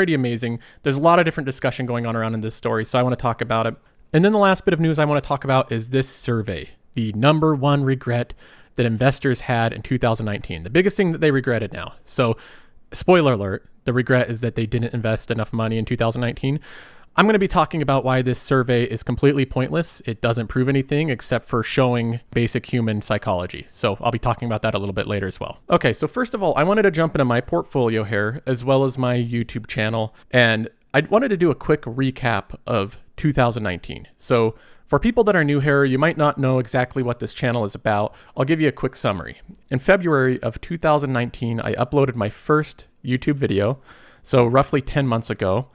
pretty amazing. There's a lot of different discussion going on around in this story, so I want to talk about it. And then the last bit of news I want to talk about is this survey, the number one regret that investors had in 2019, the biggest thing that they regretted now. So spoiler alert, the regret is that they didn't invest enough money in 2019. I'm going to be talking about why this survey is completely pointless. It doesn't prove anything except for showing basic human psychology. So I'll be talking about that a little bit later as well. Okay, so first of all, I wanted to jump into my portfolio here as well as my YouTube channel. And I wanted to do a quick recap of 2019. So for people that are new here, you might not know exactly what this channel is about. I'll give you a quick summary. In February of 2019, I uploaded my first YouTube video, so roughly 10 months ago.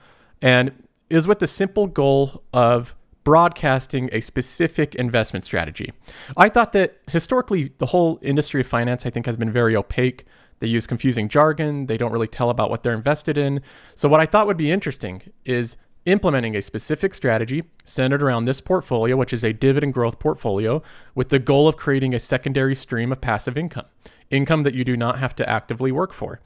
And is with the simple goal of broadcasting a specific investment strategy. I thought that historically, the whole industry of finance, I think, has been very opaque. They use confusing jargon. They don't really tell about what they're invested in. So what I thought would be interesting is implementing a specific strategy centered around this portfolio, which is a dividend growth portfolio, with the goal of creating a secondary stream of passive income that you do not have to actively work for.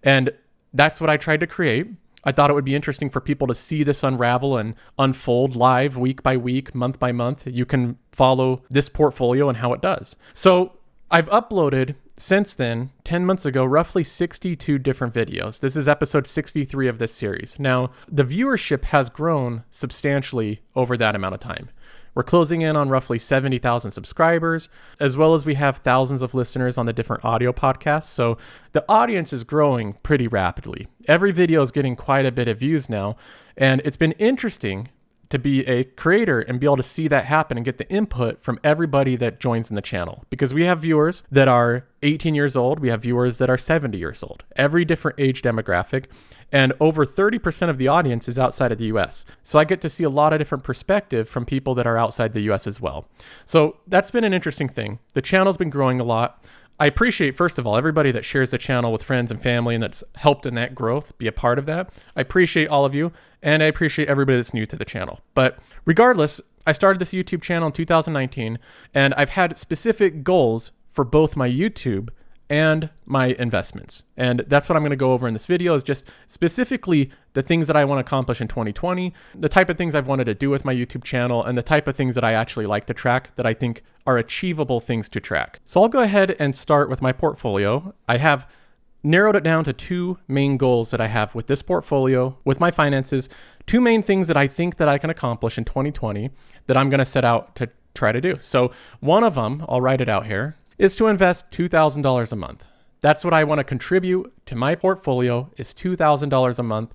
And that's what I tried to create. I thought it would be interesting for people to see this unravel and unfold live week by week, month by month. You can follow this portfolio and how it does. So I've uploaded since then, 10 months ago, roughly 62 different videos. This is episode 63 of this series. Now, the viewership has grown substantially over that amount of time. We're closing in on roughly 70,000 subscribers, as well as we have thousands of listeners on the different audio podcasts. So the audience is growing pretty rapidly. Every video is getting quite a bit of views now. And it's been interesting to be a creator and be able to see that happen and get the input from everybody that joins in the channel. Because we have viewers that are 18 years old. We have viewers that are 70 years old, every different age demographic. And over 30% of the audience is outside of the US. So I get to see a lot of different perspective from people that are outside the US as well. So that's been an interesting thing. The channel's been growing a lot. I appreciate, first of all, everybody that shares the channel with friends and family and that's helped in that growth, be a part of that. I appreciate all of you, and I appreciate everybody that's new to the channel. But regardless, I started this YouTube channel in 2019, and I've had specific goals for both my YouTube and my investments. And that's what I'm going to go over in this video, is just specifically the things that I want to accomplish in 2020, the type of things I've wanted to do with my YouTube channel, and the type of things that I actually like to track that I think are achievable things to track. So I'll go ahead and start with my portfolio. I have narrowed it down to two main goals that I have with this portfolio, with my finances, two main things that I think that I can accomplish in 2020 that I'm going to set out to try to do. So one of them, I'll write it out here, is to invest $2,000 a month. That's what I want to contribute to my portfolio, is $2,000 a month.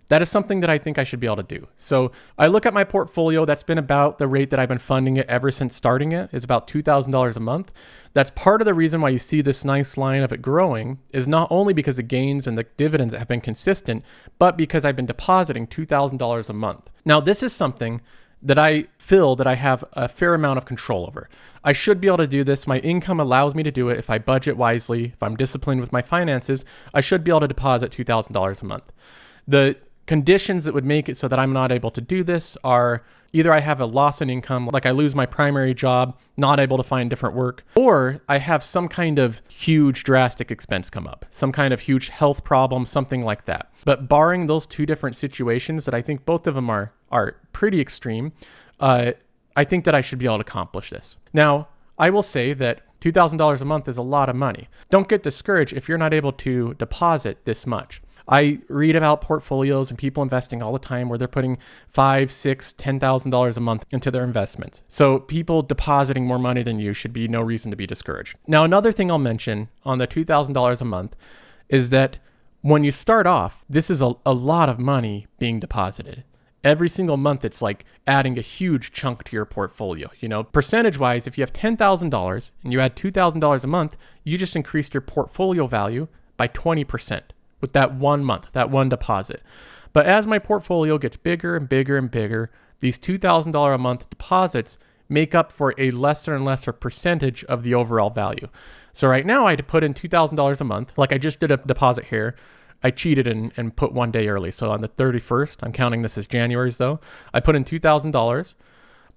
That is something that I think I should be able to do. So I look at my portfolio, that's been about the rate that I've been funding it ever since starting it, is about $2,000 a month. That's part of the reason why you see this nice line of it growing, is not only because the gains and the dividends have been consistent, but because I've been depositing $2,000 a month. Now, this is something that I feel that I have a fair amount of control over. I should be able to do this. My income allows me to do it. If I budget wisely, if I'm disciplined with my finances, I should be able to deposit $2,000 a month. The conditions that would make it so that I'm not able to do this are either I have a loss in income, like I lose my primary job, not able to find different work, or I have some kind of huge drastic expense come up, some kind of huge health problem, something like that. But barring those two different situations that I think both of them are pretty extreme, I think that I should be able to accomplish this. Now, I will say that $2,000 a month is a lot of money. Don't get discouraged if you're not able to deposit this much. I read about portfolios and people investing all the time where they're putting $5,000, $6,000, $10,000 a month into their investments. So people depositing more money than you should be no reason to be discouraged. Now, another thing I'll mention on the $2,000 a month is that when you start off, this is a lot of money being deposited. Every single month, it's like adding a huge chunk to your portfolio. You know, percentage wise, if you have $10,000 and you add $2,000 a month, you just increased your portfolio value by 20%. With that 1 month, that one deposit. But as my portfolio gets bigger and bigger and bigger, these $2,000 a month deposits make up for a lesser and lesser percentage of the overall value. So right now I had to put in $2,000 a month. Like I just did a deposit here. I cheated and put 1 day early. So on the 31st, I'm counting this as January's though, I put in $2,000,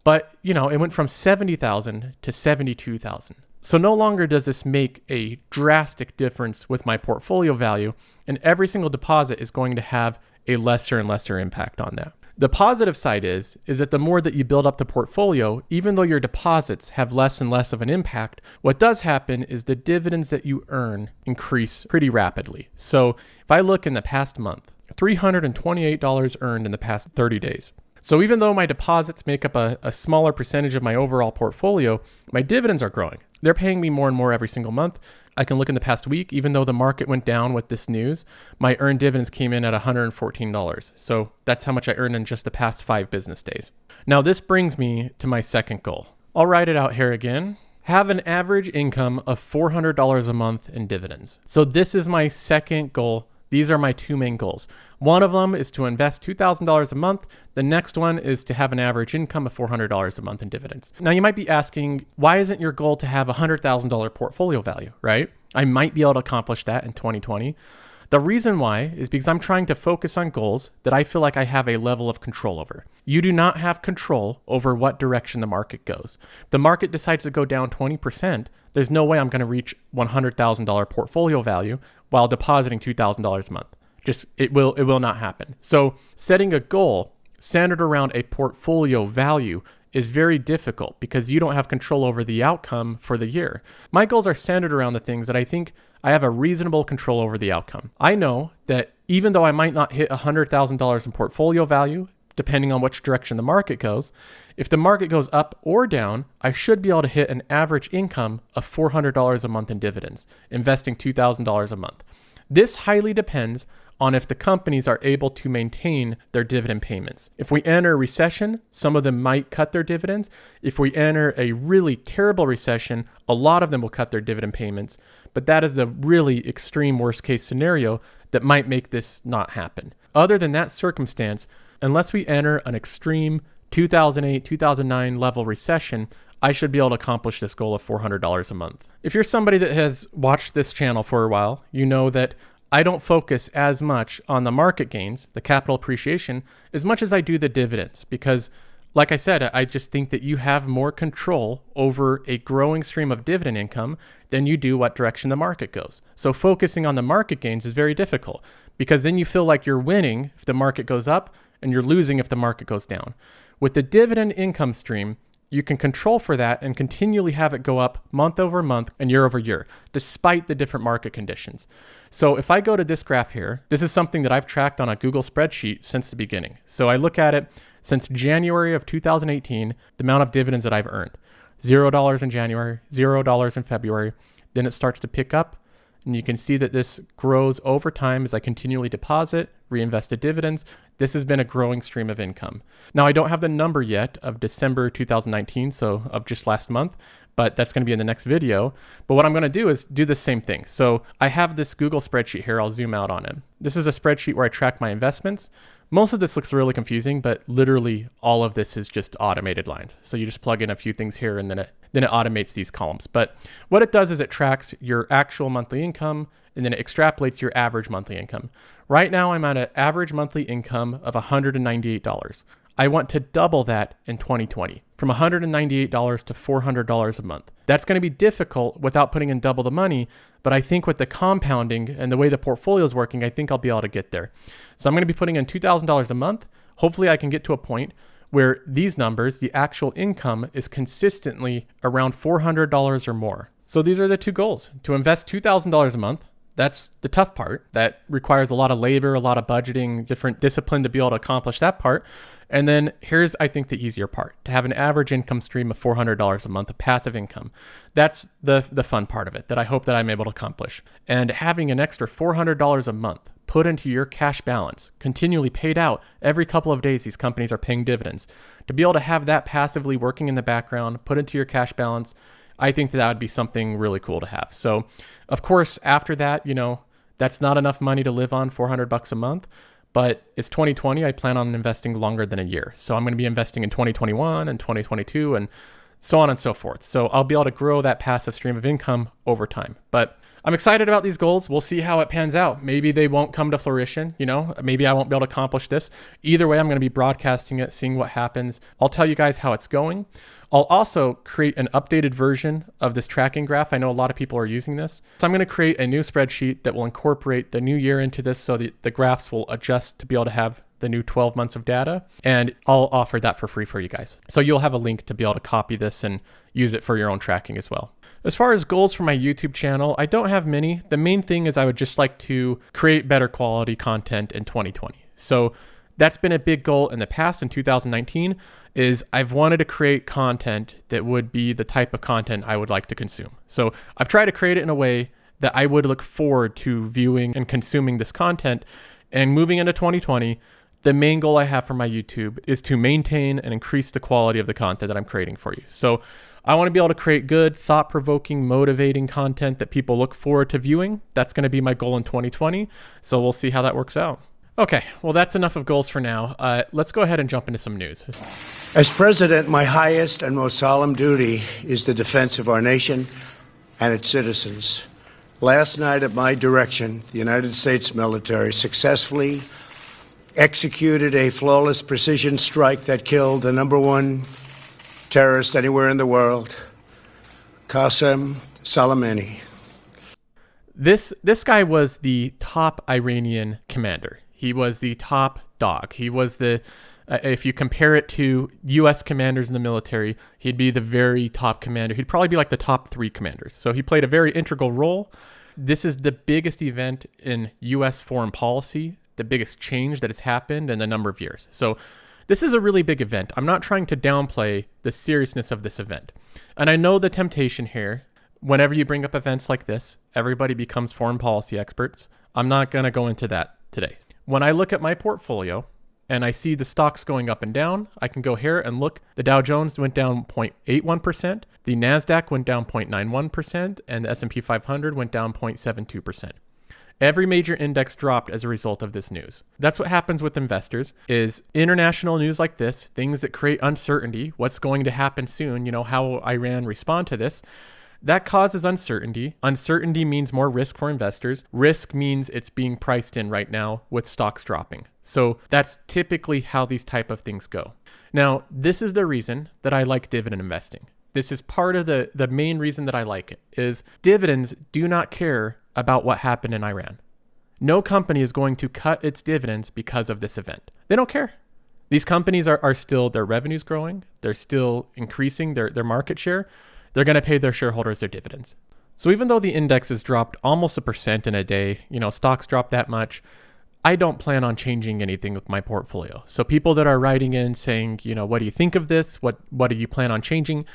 but you know, it went from $70,000 to $72,000. So no longer does this make a drastic difference with my portfolio value, and every single deposit is going to have a lesser and lesser impact on that. The positive side is that the more that you build up the portfolio, even though your deposits have less and less of an impact, what does happen is the dividends that you earn increase pretty rapidly. So if I look in the past month, $328 earned in the past 30 days. So even though my deposits make up a smaller percentage of my overall portfolio, my dividends are growing. They're paying me more and more every single month. I can look in the past week, even though the market went down with this news, my earned dividends came in at $114. So that's how much I earned in just the past 5 business days. Now this brings me to my second goal. I'll write it out here again. Have an average income of $400 a month in dividends. So this is my second goal. These are my 2 main goals. One of them is to invest $2,000 a month. The next one is to have an average income of $400 a month in dividends. Now you might be asking, why isn't your goal to have a $100,000 portfolio value, right? I might be able to accomplish that in 2020. The reason why is because I'm trying to focus on goals that I feel like I have a level of control over. You do not have control over what direction the market goes. If the market decides to go down 20%, there's no way I'm going to reach $100,000 portfolio value while depositing $2,000 a month. It will not happen. So setting a goal centered around a portfolio value is very difficult because you don't have control over the outcome for the year. My goals are centered around the things that I think I have a reasonable control over the outcome. I know that even though I might not hit $100,000 in portfolio value, depending on which direction the market goes, if the market goes up or down, I should be able to hit an average income of $400 a month in dividends, investing $2,000 a month. This highly depends on if the companies are able to maintain their dividend payments. If we enter a recession, some of them might cut their dividends. If we enter a really terrible recession, a lot of them will cut their dividend payments. But that is the really extreme worst case scenario that might make this not happen. Other than that circumstance, unless we enter an extreme 2008, 2009 level recession, I should be able to accomplish this goal of $400 a month. If you're somebody that has watched this channel for a while, you know that I don't focus as much on the market gains, the capital appreciation, as much as I do the dividends. Because like I said, I just think that you have more control over a growing stream of dividend income than you do what direction the market goes. So focusing on the market gains is very difficult because then you feel like you're winning if the market goes up and you're losing if the market goes down. With the dividend income stream, you can control for that and continually have it go up month over month and year over year, despite the different market conditions. So if I go to this graph here, this is something that I've tracked on a Google spreadsheet since the beginning. So I look at it since January of 2018, the amount of dividends that I've earned. $0 in January, $0 in February. Then it starts to pick up. And you can see that this grows over time as I continually deposit, reinvested dividends. This has been a growing stream of income. Now, I don't have the number yet of December 2019, so of just last month, but that's going to be in the next video. But what I'm going to do is do the same thing. So I have this Google spreadsheet here. I'll zoom out on it. This is a spreadsheet where I track my investments. Most of this looks really confusing, but literally all of this is just automated lines. So you just plug in a few things here and then it automates these columns. But what it does is it tracks your actual monthly income and then it extrapolates your average monthly income. Right now I'm at an average monthly income of $198. I want to double that in 2020 from $198 to $400 a month. That's going to be difficult without putting in double the money, but I think with the compounding and the way the portfolio is working, I think I'll be able to get there. So I'm going to be putting in $2,000 a month. Hopefully I can get to a point where these numbers, the actual income, is consistently around $400 or more. So these are the 2 goals: to invest $2,000 a month. That's the tough part. That requires a lot of labor, a lot of budgeting, different discipline to be able to accomplish that part. And then here's, I think, the easier part: to have an average income stream of $400 a month of passive income. That's the fun part of it that I hope that I'm able to accomplish. And having an extra $400 a month put into your cash balance, continually paid out every couple of days, these companies are paying dividends. To be able to have that passively working in the background, put into your cash balance, I think that would be something really cool to have. So of course, after that, that's not enough money to live on, $400 a month, but it's 2020. I plan on investing longer than a year. So I'm going to be investing in 2021 and 2022. And so on and so forth. So I'll be able to grow that passive stream of income over time. But I'm excited about these goals. We'll see how it pans out. Maybe they won't come to fruition. Maybe I won't be able to accomplish this. Either way, I'm going to be broadcasting it, seeing what happens. I'll tell you guys how it's going. I'll also create an updated version of this tracking graph. I know a lot of people are using this. So I'm going to create a new spreadsheet that will incorporate the new year into this so that the graphs will adjust to be able to have the new 12 months of data. And I'll offer that for free for you guys. So you'll have a link to be able to copy this and use it for your own tracking as well. As far as goals for my YouTube channel, I don't have many. The main thing is I would just like to create better quality content in 2020. So that's been a big goal in the past. In 2019 is I've wanted to create content that would be the type of content I would like to consume. So I've tried to create it in a way that I would look forward to viewing and consuming this content. And moving into 2020, the main goal I have for my YouTube is to maintain and increase the quality of the content that I'm creating for you. So I want to be able to create good, thought-provoking, motivating content that people look forward to viewing. That's going to be my goal in 2020. So we'll see how that works out. Okay, well, that's enough of goals for now. Let's go ahead and jump into some news. As president, my highest and most solemn duty is the defense of our nation and its citizens. Last night, at my direction, the United States military successfully executed a flawless precision strike that killed the number one terrorist anywhere in the world, Qasem Soleimani. This guy was the top Iranian commander. He was the top dog. He was if you compare it to U.S. commanders in the military, he'd be the very top commander. He'd probably be like the top 3 commanders. So he played a very integral role. This is the biggest event in U.S. foreign policy, the biggest change that has happened in a number of years. So this is a really big event. I'm not trying to downplay the seriousness of this event. And I know the temptation here, whenever you bring up events like this, everybody becomes foreign policy experts. I'm not going to go into that today. When I look at my portfolio and I see the stocks going up and down, I can go here and look. The Dow Jones went down 0.81%, the NASDAQ went down 0.91%, and the S&P 500 went down 0.72%. Every major index dropped as a result of this news. That's what happens with investors, is international news like this, things that create uncertainty, what's going to happen soon, how Iran respond to this. That causes uncertainty. Uncertainty means more risk for investors. Risk means it's being priced in right now with stocks dropping. So that's typically how these type of things go. Now, this is the reason that I like dividend investing. This is part of the main reason that I like it, is dividends do not care about what happened in Iran. No company is going to cut its dividends because of this event. They don't care. These companies are still, their revenue's growing. They're still increasing their market share. They're going to pay their shareholders their dividends. So even though the index has dropped almost 1% in a day, stocks drop that much, I don't plan on changing anything with my portfolio. So people that are writing in saying, what do you think of this? What do you plan on changing?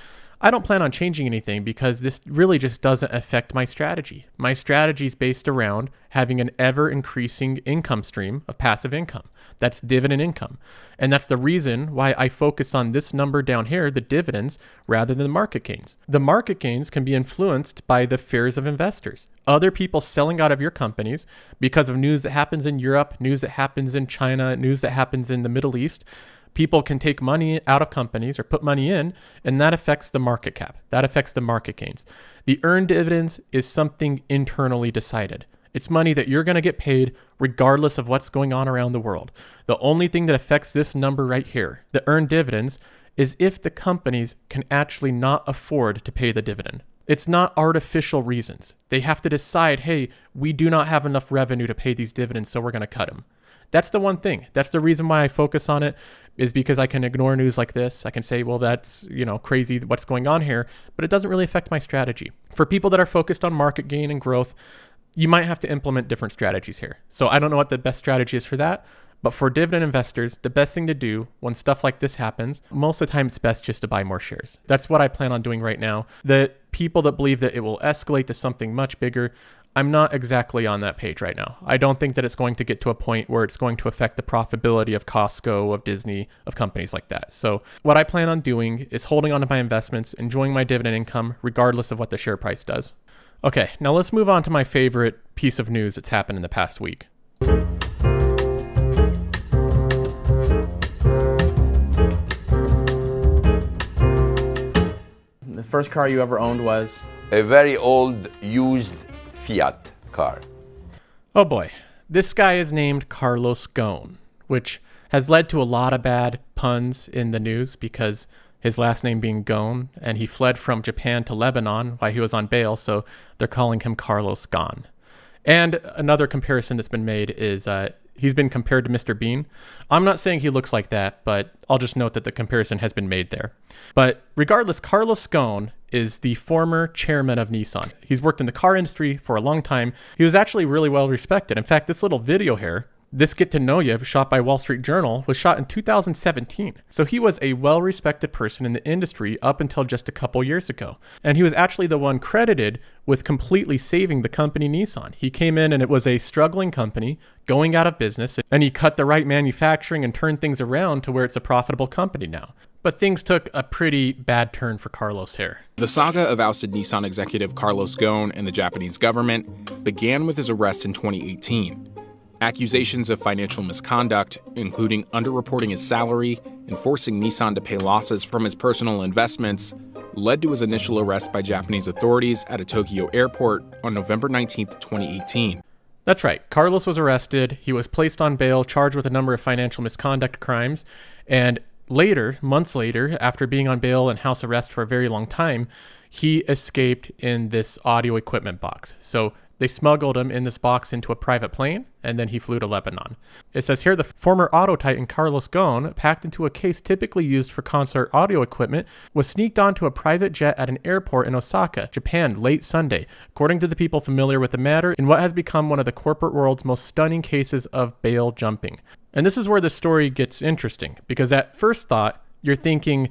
I don't plan on changing anything because this really just doesn't affect my strategy. My strategy is based around having an ever increasing income stream of passive income. That's dividend income. And that's the reason why I focus on this number down here, the dividends, rather than the market gains. The market gains can be influenced by the fears of investors. Other people selling out of your companies because of news that happens in Europe, news that happens in China, news that happens in the Middle East. People can take money out of companies or put money in, and that affects the market cap. That affects the market gains. The earned dividends is something internally decided. It's money that you're going to get paid regardless of what's going on around the world. The only thing that affects this number right here, the earned dividends, is if the companies can actually not afford to pay the dividend. It's not artificial reasons. They have to decide, hey, we do not have enough revenue to pay these dividends, so we're going to cut them. That's the one thing. That's the reason why I focus on it, is because I can ignore news like this. I can say, well, that's, crazy what's going on here, but it doesn't really affect my strategy. For people that are focused on market gain and growth, you might have to implement different strategies here. So I don't know what the best strategy is for that, but for dividend investors, the best thing to do when stuff like this happens, most of the time it's best just to buy more shares. That's what I plan on doing right now. The people that believe that it will escalate to something much bigger, I'm not exactly on that page right now. I don't think that it's going to get to a point where it's going to affect the profitability of Costco, of Disney, of companies like that. So what I plan on doing is holding on to my investments, enjoying my dividend income, regardless of what the share price does. Okay, now let's move on to my favorite piece of news that's happened in the past week. first car you ever owned was? A very old used Fiat car. Oh boy. This guy is named Carlos Ghosn, which has led to a lot of bad puns in the news because his last name being Ghosn, and he fled from Japan to Lebanon while he was on bail, so they're calling him Carlos Ghosn. And another comparison that's been made is he's been compared to Mr. Bean. I'm not saying he looks like that, but I'll just note that the comparison has been made there. But regardless, Carlos Ghosn is the former chairman of Nissan. He's worked in the car industry for a long time. He was actually really well respected. In fact, this little video here, this Get to Know You, shot by Wall Street Journal, was shot in 2017. So he was a well-respected person in the industry up until just a couple years ago. And he was actually the one credited with completely saving the company Nissan. He came in and it was a struggling company going out of business, and he cut the right manufacturing and turned things around to where it's a profitable company now. But things took a pretty bad turn for Carlos here. The saga of ousted Nissan executive Carlos Ghosn and the Japanese government began with his arrest in 2018. Accusations of financial misconduct, including underreporting his salary and forcing Nissan to pay losses from his personal investments, led to his initial arrest by Japanese authorities at a Tokyo airport on November 19, 2018. That's right. Carlos was arrested. He was placed on bail, charged with a number of financial misconduct crimes, and later, months later, after being on bail and house arrest for a very long time, he escaped in this audio equipment box. So they smuggled him in this box into a private plane, and then he flew to Lebanon. It says here, the former auto titan Carlos Ghosn, packed into a case typically used for concert audio equipment, was sneaked onto a private jet at an airport in Osaka, Japan, late Sunday, according to the people familiar with the matter, in what has become one of the corporate world's most stunning cases of bail jumping. And this is where the story gets interesting, because at first thought, you're thinking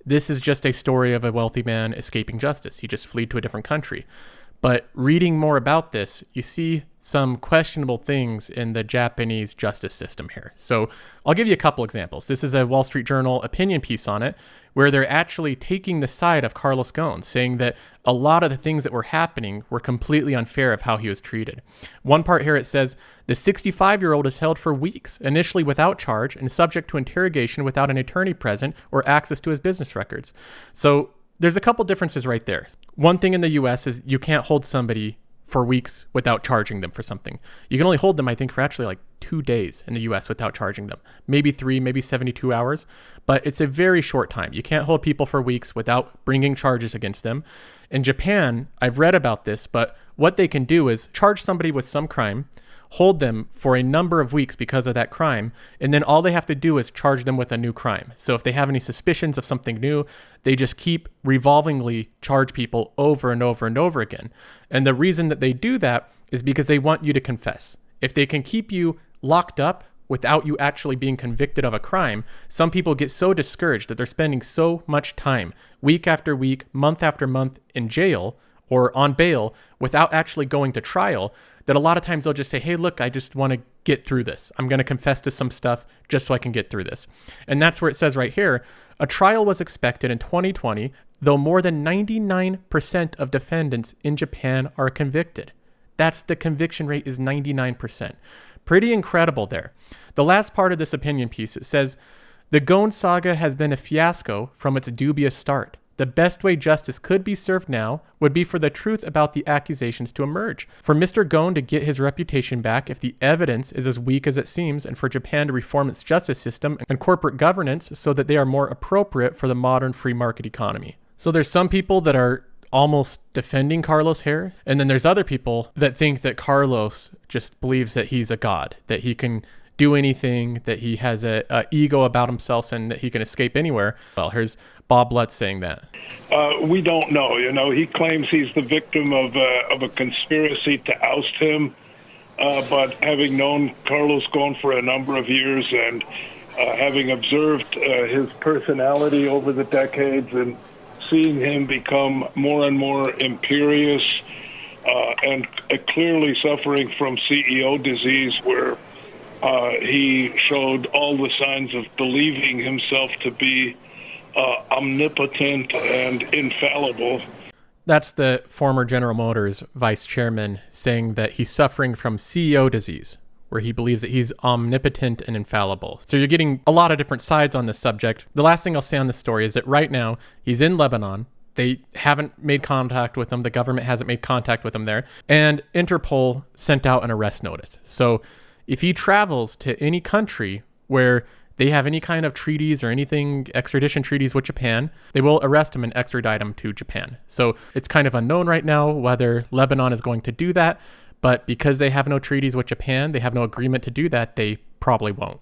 this is just a story of a wealthy man escaping justice. He just fled to a different country. But reading more about this, you see some questionable things in the Japanese justice system here. So I'll give you a couple examples. This is a Wall Street Journal opinion piece on it, where they're actually taking the side of Carlos Ghosn, saying that a lot of the things that were happening were completely unfair of how he was treated. One part here, it says, the 65-year-old is held for weeks, initially without charge and subject to interrogation without an attorney present or access to his business records. So there's a couple differences right there. One thing in the US is you can't hold somebody for weeks without charging them for something. You can only hold them, I think, for actually like 2 days in the US without charging them. Maybe 3, maybe 72 hours, but it's a very short time. You can't hold people for weeks without bringing charges against them. In Japan, I've read about this, but what they can do is charge somebody with some crime, hold them for a number of weeks because of that crime, and then all they have to do is charge them with a new crime. So if they have any suspicions of something new, they just keep revolvingly charge people over and over and over again. And the reason that they do that is because they want you to confess. If they can keep you locked up without you actually being convicted of a crime, some people get so discouraged that they're spending so much time, week after week, month after month, in jail or on bail without actually going to trial, that a lot of times they'll just say, hey, look, I just want to get through this. I'm going to confess to some stuff just so I can get through this. And that's where it says right here, a trial was expected in 2020, though more than 99% of defendants in Japan are convicted. That's the conviction rate is 99%. Pretty incredible there. The last part of this opinion piece, it says, the Ghosn saga has been a fiasco from its dubious start. The best way justice could be served now would be for the truth about the accusations to emerge, for Mr. Ghosn to get his reputation back if the evidence is as weak as it seems, and for Japan to reform its justice system and corporate governance so that they are more appropriate for the modern free market economy. So there's some people that are almost defending Carlos here, and then there's other people that think that Carlos just believes that he's a god, that he can do anything, that he has a ego about himself and that he can escape anywhere. Well, here's Bob Lutz saying that. We don't know. You know, he claims he's the victim of a conspiracy to oust him. But having known Carlos Ghosn for a number of years and having observed his personality over the decades and seeing him become more and more imperious and clearly suffering from CEO disease, where he showed all the signs of believing himself to be omnipotent and infallible. That's the former General Motors vice chairman saying that he's suffering from CEO disease, where he believes that he's omnipotent and infallible. So you're getting a lot of different sides on this subject. The last thing I'll say on this story is that right now he's in Lebanon. They haven't made contact with him. The government hasn't made contact with him there. And Interpol sent out an arrest notice. So if he travels to any country where they have any kind of treaties or anything, extradition treaties with Japan, they will arrest him and extradite him to Japan. So it's kind of unknown right now whether Lebanon is going to do that. But because they have no treaties with Japan, they have no agreement to do that, they probably won't.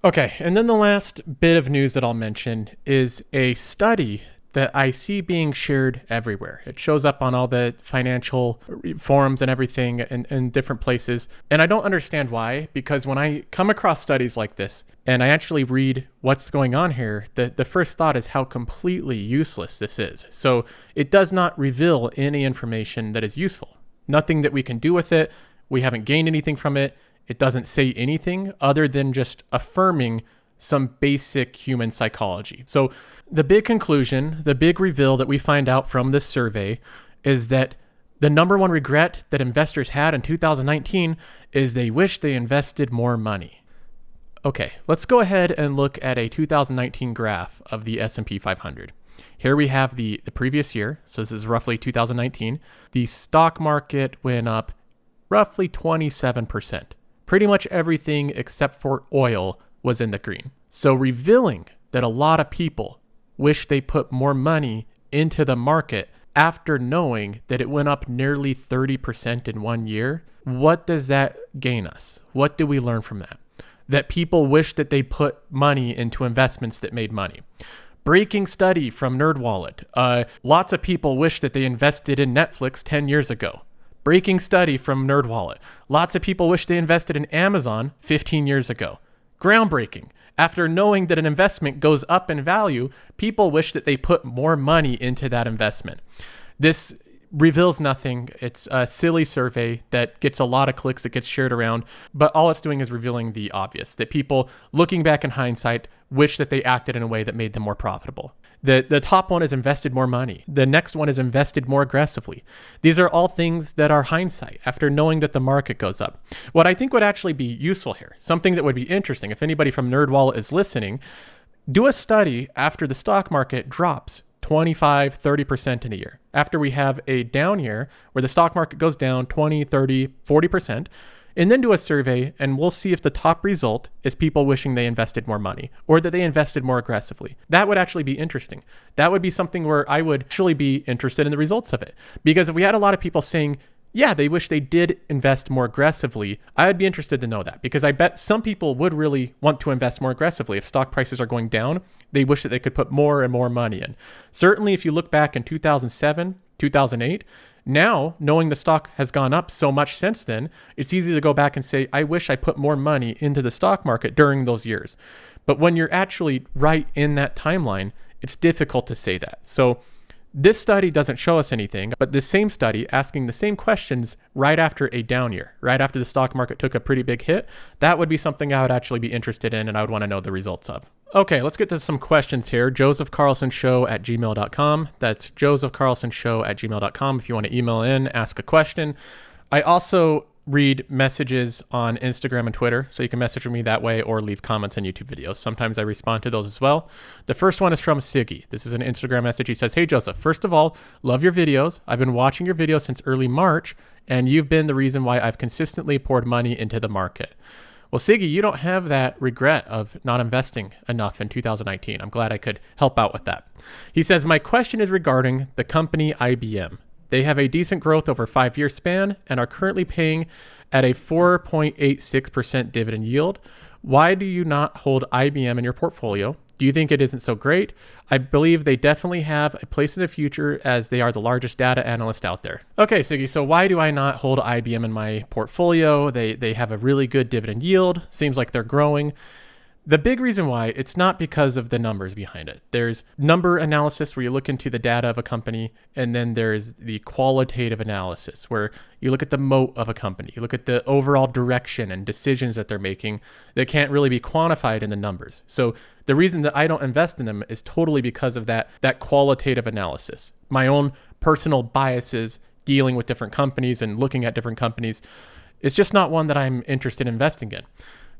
Okay, and then the last bit of news that I'll mention is a study that I see being shared everywhere. It shows up on all the financial forums and everything in different places. And I don't understand why, because when I come across studies like this and I actually read what's going on here, the first thought is how completely useless this is. So it does not reveal any information that is useful. Nothing that we can do with it. We haven't gained anything from it. It doesn't say anything other than just affirming some basic human psychology. So the big conclusion, the big reveal that we find out from this survey is that the number one regret that investors had in 2019 is they wish they invested more money. Okay, let's go ahead and look at a 2019 graph of the S&P 500. Here we have the previous year. So this is roughly 2019. The stock market went up roughly 27%. Pretty much everything except for oil was in the green. So revealing that a lot of people wish they put more money into the market after knowing that it went up nearly 30% in 1 year. What does that gain us? What do we learn from that? That people wish that they put money into investments that made money. Breaking study from NerdWallet. Lots of people wish that they invested in Netflix 10 years ago. Breaking study from NerdWallet. Lots of people wish they invested in Amazon 15 years ago. Groundbreaking. After knowing that an investment goes up in value, people wish that they put more money into that investment. This reveals nothing. It's a silly survey that gets a lot of clicks. It gets shared around, but all it's doing is revealing the obvious, that people looking back in hindsight wish that they acted in a way that made them more profitable. The top one is invested more money. The next one is invested more aggressively. These are all things that are hindsight after knowing that the market goes up. What I think would actually be useful here, something that would be interesting, if anybody from NerdWallet is listening, do a study after the stock market drops 25, 30% in a year. After we have a down year where the stock market goes down 20, 30, 40%, and then do a survey and we'll see if the top result is people wishing they invested more money or that they invested more aggressively. That would actually be interesting. That would be something where I would actually be interested in the results of it. Because if we had a lot of people saying, yeah, they wish they did invest more aggressively, I would be interested to know that, because I bet some people would really want to invest more aggressively. If stock prices are going down, they wish that they could put more and more money in. Certainly, if you look back in 2007, 2008, now, knowing the stock has gone up so much since then, it's easy to go back and say, I wish I put more money into the stock market during those years. But when you're actually right in that timeline, it's difficult to say that. So this study doesn't show us anything, but the same study asking the same questions right after a down year, right after the stock market took a pretty big hit, that would be something I would actually be interested in and I would want to know the results of. Okay, let's get to some questions here. josephcarlsonshow@gmail.com. That's josephcarlsonshow@gmail.com if you want to email in, ask a question. I also read messages on Instagram and Twitter, so you can message me that way or leave comments on YouTube videos. Sometimes I respond to those as well. The first one is from Siggy. This is an Instagram message. He says, hey, Joseph, first of all, love your videos. I've been watching your videos since early March, and you've been the reason why I've consistently poured money into the market. Well, Siggy, you don't have that regret of not investing enough in 2019. I'm glad I could help out with that. He says, my question is regarding the company IBM. They have a decent growth over a 5-year span and are currently paying at a 4.86% dividend yield. Why do you not hold IBM in your portfolio? Do you think it isn't so great? I believe they definitely have a place in the future as they are the largest data analyst out there. Okay, Siggy, so why do I not hold IBM in my portfolio? They have a really good dividend yield. Seems like they're growing. The big reason why, it's not because of the numbers behind it. There's number analysis where you look into the data of a company, and then there's the qualitative analysis where you look at the moat of a company. You look at the overall direction and decisions that they're making that can't really be quantified in the numbers. So the reason that I don't invest in them is totally because of that qualitative analysis. My own personal biases dealing with different companies and looking at different companies, it's just not one that I'm interested in investing in.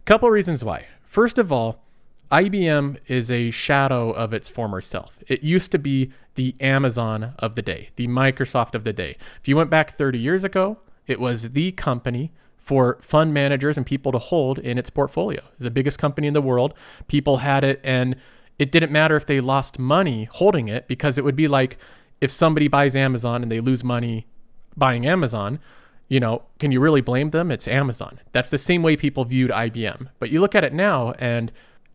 Couple reasons why. First of all, IBM is a shadow of its former self. It used to be the Amazon of the day, the Microsoft of the day. If you went back 30 years ago, it was the company for fund managers and people to hold in its portfolio. It's the biggest company in the world. People had it, and it didn't matter if they lost money holding it, because it would be like if somebody buys Amazon and they lose money buying Amazon, can you really blame them? It's Amazon. That's the same way people viewed IBM. But you look at it now, and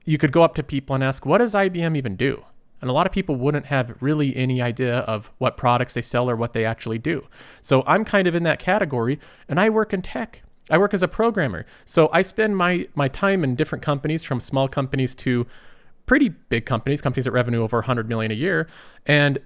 you could go up to people and ask, what does IBM even do? And a lot of people wouldn't have really any idea of what products they sell or what they actually do. So I'm kind of in that category, and I work in tech. I work as a programmer. So I spend my time in different companies, from small companies to pretty big companies that revenue over 100 million a year. And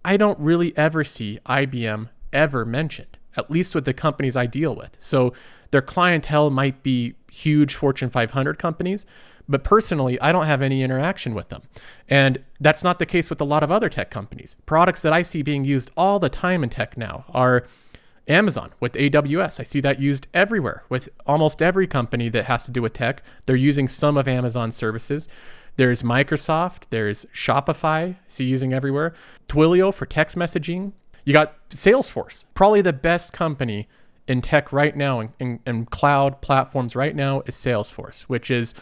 I don't really ever see IBM ever mentioned, at least with the companies I deal with. So their clientele might be huge Fortune 500 companies, but personally, I don't have any interaction with them. And that's not the case with a lot of other tech companies. Products that I see being used all the time in tech now are Amazon with AWS. I see that used everywhere with almost every company that has to do with tech. They're using some of Amazon's services. There's Microsoft, there's Shopify, I see using everywhere. Twilio for text messaging. You got Salesforce, probably the best company in tech right now, in cloud platforms right now, is Salesforce, which is,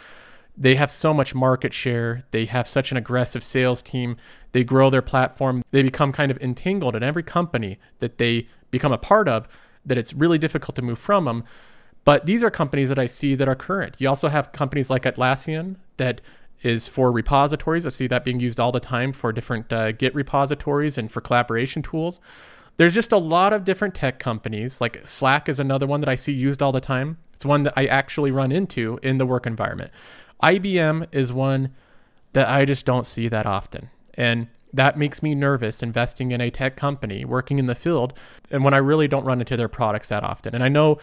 they have so much market share. They have such an aggressive sales team. They grow their platform. They become kind of entangled in every company that they become a part of, that it's really difficult to move from them. But these are companies that I see that are current. You also have companies like Atlassian that is for repositories. I see that being used all the time for different Git repositories and for collaboration tools. There's just a lot of different tech companies. Like Slack is another one that I see used all the time. It's one that I actually run into in the work environment. IBM is one that I just don't see that often. And that makes me nervous investing in a tech company, working in the field, and when I really don't run into their products that often. And I know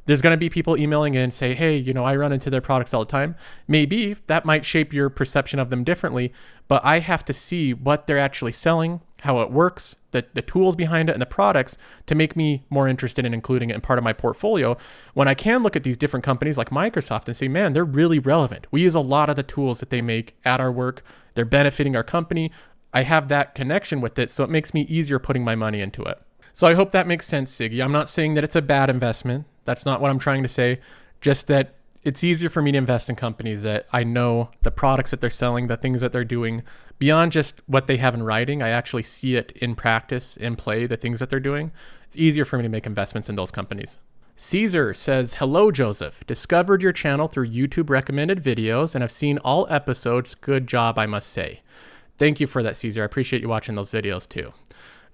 there's going to be people emailing in and say, hey, I run into their products all the time. Maybe that might shape your perception of them differently, but I have to see what they're actually selling, how it works, the tools behind it, and the products to make me more interested in including it in part of my portfolio, when I can look at these different companies like Microsoft and say, man, they're really relevant. We use a lot of the tools that they make at our work. They're benefiting our company. I have that connection with it, so it makes me easier putting my money into it. So I hope that makes sense, Siggy. I'm not saying that it's a bad investment. That's not what I'm trying to say. Just that it's easier for me to invest in companies that I know the products that they're selling, the things that they're doing, beyond just what they have in writing. I actually see it in practice, in play, the things that they're doing. It's easier for me to make investments in those companies. Caesar says, hello, Joseph. Discovered your channel through YouTube recommended videos and have seen all episodes. Good job, I must say. Thank you for that, Caesar. I appreciate you watching those videos too.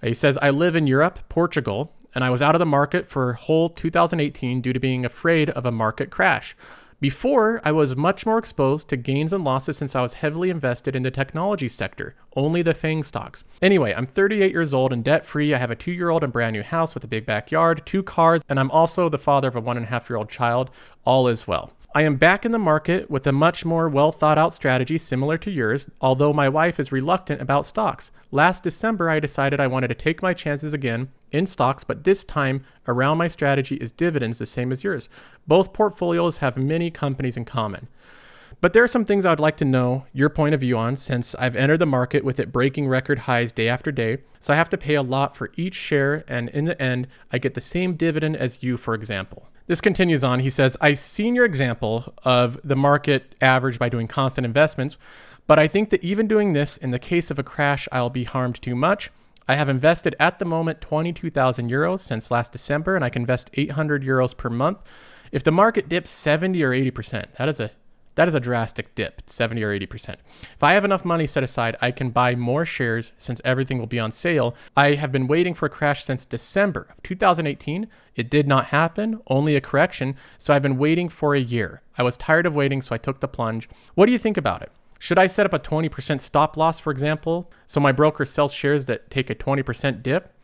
He says, I live in Europe, Portugal, and I was out of the market for whole 2018 due to being afraid of a market crash. Before, I was much more exposed to gains and losses since I was heavily invested in the technology sector, only the FANG stocks. Anyway, I'm 38 years old and debt-free. I have a 2-year-old and brand new house with a big backyard, 2 cars, and I'm also the father of a 1.5-year-old child. All is well. I am back in the market with a much more well-thought-out strategy similar to yours, although my wife is reluctant about stocks. Last December, I decided I wanted to take my chances again in stocks, but this time around my strategy is dividends, the same as yours. Both portfolios have many companies in common. But there are some things I would like to know your point of view on, since I've entered the market with it breaking record highs day after day, so I have to pay a lot for each share, and in the end, I get the same dividend as you, for example. This continues on. He says, I've seen your example of the market average by doing constant investments, but I think that even doing this in the case of a crash, I'll be harmed too much. I have invested at the moment 22,000 euros since last December, and I can invest 800 euros per month. If the market dips 70 or 80%, that is a drastic dip, 70 or 80%. If I have enough money set aside, I can buy more shares since everything will be on sale. I have been waiting for a crash since December of 2018. It did not happen, only a correction, so I've been waiting for a year. I was tired of waiting, so I took the plunge. What do you think about it? Should I set up a 20% stop loss, for example, so my broker sells shares that take a 20% dip?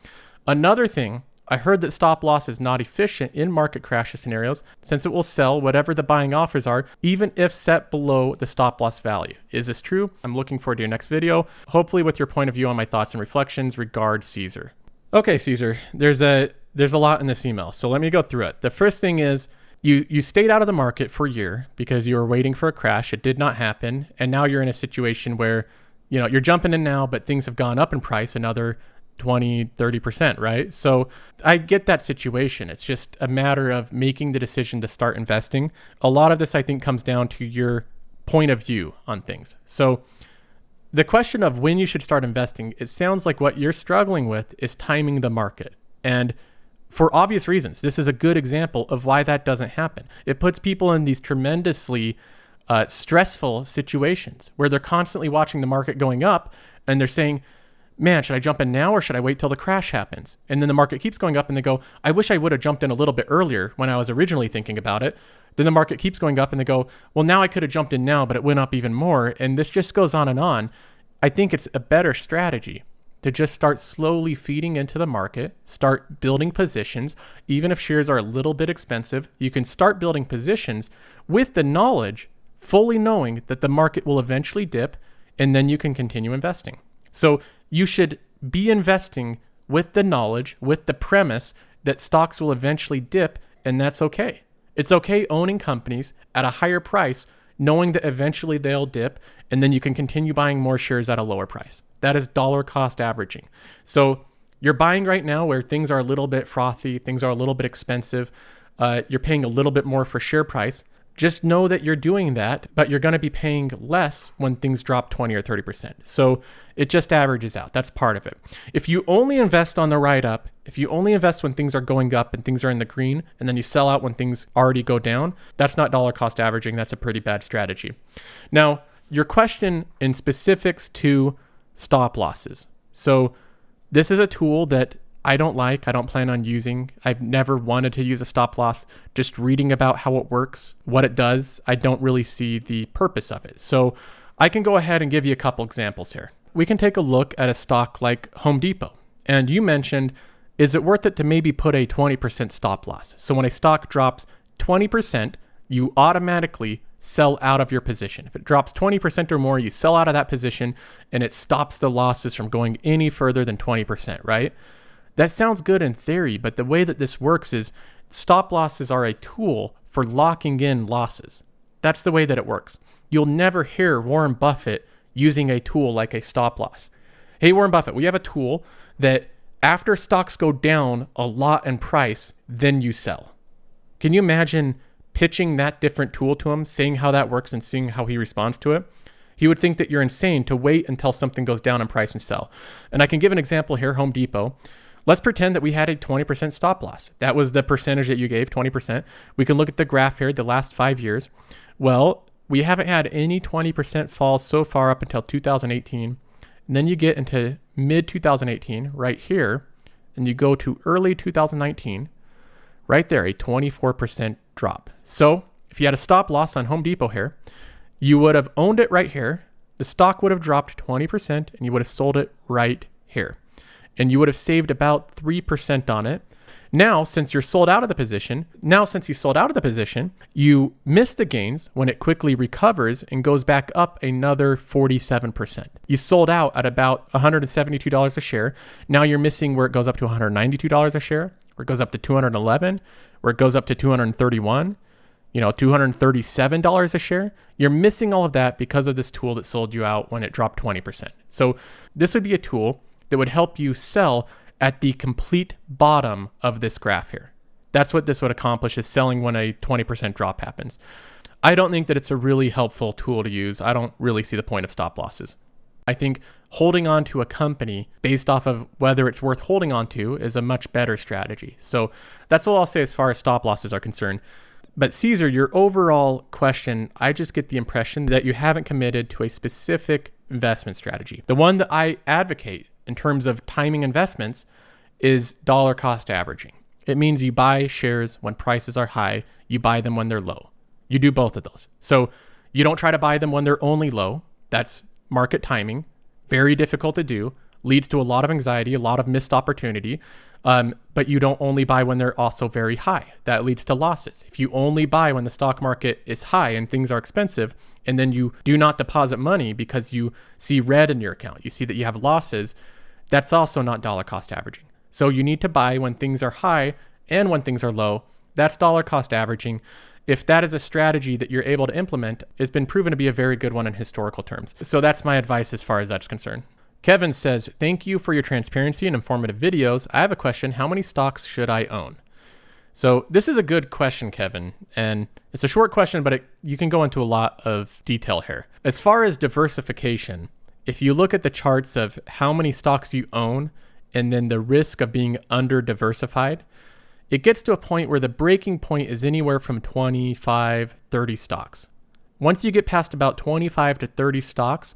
Another thing, I heard that stop loss is not efficient in market crash scenarios since it will sell whatever the buying offers are, even if set below the stop loss value. Is this true? I'm looking forward to your next video, hopefully with your point of view on my thoughts and reflections. Regards, Caesar. Okay, Caesar, there's a lot in this email, so let me go through it. The first thing is, You stayed out of the market for a year because you were waiting for a crash. It did not happen. And now you're in a situation where, you're jumping in now, but things have gone up in price another 20, 30%, right? So I get that situation. It's just a matter of making the decision to start investing. A lot of this, I think, comes down to your point of view on things. So the question of when you should start investing, it sounds like what you're struggling with is timing the market. And for obvious reasons, this is a good example of why that doesn't happen. It puts people in these tremendously stressful situations where they're constantly watching the market going up and they're saying, man, should I jump in now or should I wait till the crash happens? And then the market keeps going up and they go, I wish I would have jumped in a little bit earlier when I was originally thinking about it. Then the market keeps going up and they go, well, now I could have jumped in now, but it went up even more. And this just goes on and on. I think it's a better strategy to just start slowly feeding into the market, start building positions. Even if shares are a little bit expensive, you can start building positions with the knowledge, fully knowing that the market will eventually dip, and then you can continue investing. So you should be investing with the knowledge, with the premise that stocks will eventually dip, and that's okay. It's okay owning companies at a higher price, knowing that eventually they'll dip, and then you can continue buying more shares at a lower price. That is dollar cost averaging. So you're buying right now where things are a little bit frothy, things are a little bit expensive, you're paying a little bit more for share price. Just know that you're doing that, but you're going to be paying less when things drop 20 or 30%. So it just averages out. That's part of it. If you only invest on the ride up, if you only invest when things are going up and things are in the green, and then you sell out when things already go down, that's not dollar cost averaging. That's a pretty bad strategy. Now, your question in specifics to stop losses. So this is a tool that I don't plan on using. I've never wanted to use a stop loss. Just reading about how it works, what it does, I don't really see the purpose of it. So I can go ahead and give you a couple examples here. We can take a look at a stock like Home Depot. And you mentioned, is it worth it to maybe put a 20% stop loss? So when a stock drops 20%, you automatically sell out of your position. If it drops 20% or more, you sell out of that position and it stops the losses from going any further than 20%, right? That sounds good in theory, but the way that this works is stop losses are a tool for locking in losses. That's the way that it works. You'll never hear Warren Buffett using a tool like a stop loss. Hey, Warren Buffett, we have a tool that after stocks go down a lot in price, then you sell. Can you imagine pitching that different tool to him, saying how that works and seeing how he responds to it? He would think that you're insane to wait until something goes down in price and sell. And I can give an example here, Home Depot. Let's pretend that we had a 20% stop loss. That was the percentage that you gave, 20%. We can look at the graph here, the last 5 years. Well, we haven't had any 20% falls so far up until 2018. And then you get into mid 2018 right here, and you go to early 2019, right there, a 24% drop. So if you had a stop loss on Home Depot here, you would have owned it right here. The stock would have dropped 20% and you would have sold it right here. And you would have saved about 3% on it. Now, since you sold out of the position, you miss the gains when it quickly recovers and goes back up another 47%. You sold out at about $172 a share. Now you're missing where it goes up to $192 a share, where it goes up to $211, where it goes up to $231, $237 a share. You're missing all of that because of this tool that sold you out when it dropped 20%. So this would be a tool that would help you sell at the complete bottom of this graph here. That's what this would accomplish, is selling when a 20% drop happens. I don't think that it's a really helpful tool to use. I don't really see the point of stop losses. I think holding on to a company based off of whether it's worth holding on to is a much better strategy. So that's all I'll say as far as stop losses are concerned. But Caesar, your overall question, I just get the impression that you haven't committed to a specific investment strategy. The one that I advocate in terms of timing investments is dollar cost averaging. It means you buy shares when prices are high, you buy them when they're low. You do both of those. So you don't try to buy them when they're only low. That's market timing. Very difficult to do. Leads to a lot of anxiety, a lot of missed opportunity. But you don't only buy when they're also very high. That leads to losses. If you only buy when the stock market is high and things are expensive, and then you do not deposit money because you see red in your account, you see that you have losses, that's also not dollar cost averaging. So you need to buy when things are high and when things are low. That's dollar cost averaging. If that is a strategy that you're able to implement, it's been proven to be a very good one in historical terms. So that's my advice as far as that's concerned. Kevin says, thank you for your transparency and informative videos. I have a question. How many stocks should I own? So this is a good question, Kevin, and it's a short question, but you can go into a lot of detail here. As far as diversification, if you look at the charts of how many stocks you own and then the risk of being under diversified, it gets to a point where the breaking point is anywhere from 25, 30 stocks. Once you get past about 25 to 30 stocks,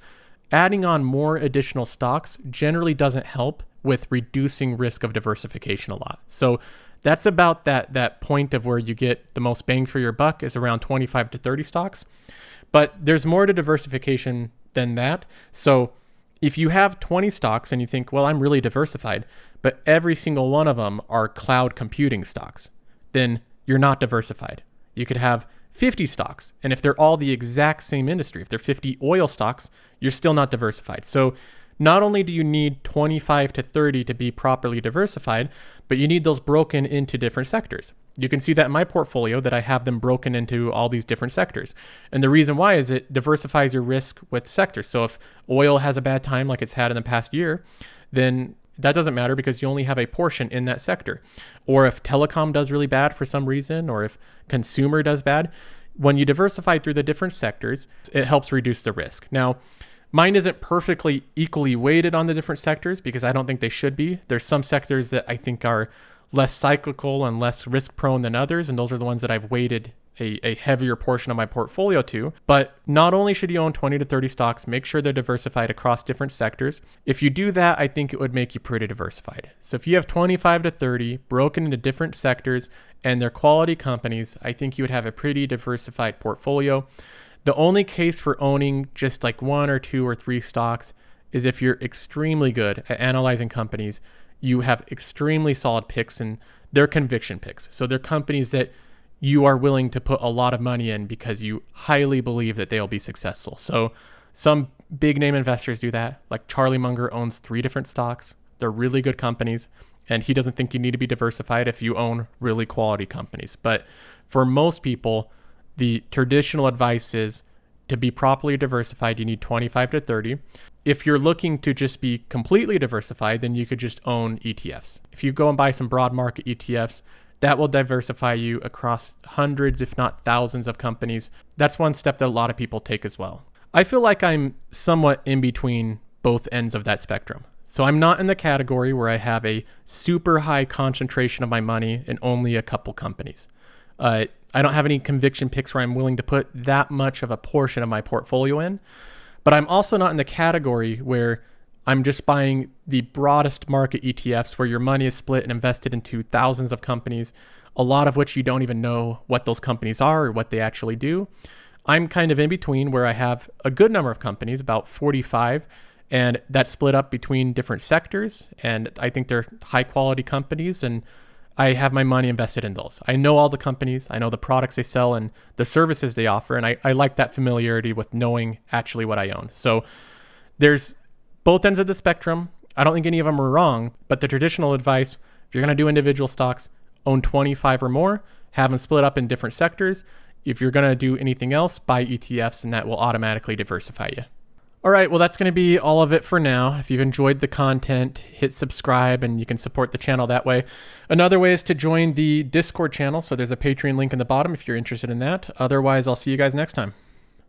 adding on more additional stocks generally doesn't help with reducing risk of diversification a lot. So that's about that point of where you get the most bang for your buck is around 25 to 30 stocks. But there's more to diversification than that. So if you have 20 stocks and you think, well, I'm really diversified, but every single one of them are cloud computing stocks, then you're not diversified. You could have 50 stocks, and if they're all the exact same industry, if they're 50 oil stocks, you're still not diversified. So not only do you need 25 to 30 to be properly diversified, but you need those broken into different sectors. You can see that in my portfolio that I have them broken into all these different sectors. And the reason why is it diversifies your risk with sectors. So if oil has a bad time like it's had in the past year, then that doesn't matter because you only have a portion in that sector. Or if telecom does really bad for some reason, or if consumer does bad, when you diversify through the different sectors, it helps reduce the risk. Now, mine isn't perfectly equally weighted on the different sectors because I don't think they should be. There's some sectors that I think are less cyclical and less risk prone than others, and those are the ones that I've weighted a heavier portion of my portfolio to. But not only should you own 20 to 30 stocks, make sure they're diversified across different sectors. If you do that, I think it would make you pretty diversified. So if you have 25 to 30 broken into different sectors and they're quality companies, I think you would have a pretty diversified portfolio. The only case for owning just like 1 or 2 or 3 stocks is if you're extremely good at analyzing companies, you have extremely solid picks and they're conviction picks. So they're companies that you are willing to put a lot of money in because you highly believe that they'll be successful. So some big name investors do that. Like Charlie Munger owns 3 different stocks. They're really good companies. And he doesn't think you need to be diversified if you own really quality companies. But for most people, the traditional advice is to be properly diversified, you need 25 to 30. If you're looking to just be completely diversified, then you could just own ETFs. If you go and buy some broad market ETFs, that will diversify you across hundreds, if not thousands of companies. That's one step that a lot of people take as well. I feel like I'm somewhat in between both ends of that spectrum. So I'm not in the category where I have a super high concentration of my money in only a couple companies. I don't have any conviction picks where I'm willing to put that much of a portion of my portfolio in, but I'm also not in the category where I'm just buying the broadest market ETFs where your money is split and invested into thousands of companies, a lot of which you don't even know what those companies are or what they actually do. I'm kind of in between where I have a good number of companies, about 45, and that's split up between different sectors. And I think they're high quality companies and I have my money invested in those. I know all the companies, I know the products they sell and the services they offer. And I like that familiarity with knowing actually what I own. So there's both ends of the spectrum. I don't think any of them are wrong, but the traditional advice, if you're going to do individual stocks, own 25 or more, have them split up in different sectors. If you're going to do anything else, buy ETFs and that will automatically diversify you. All right, well, that's going to be all of it for now. If you've enjoyed the content, hit subscribe and you can support the channel that way. Another way is to join the Discord channel. So there's a Patreon link in the bottom if you're interested in that. Otherwise, I'll see you guys next time.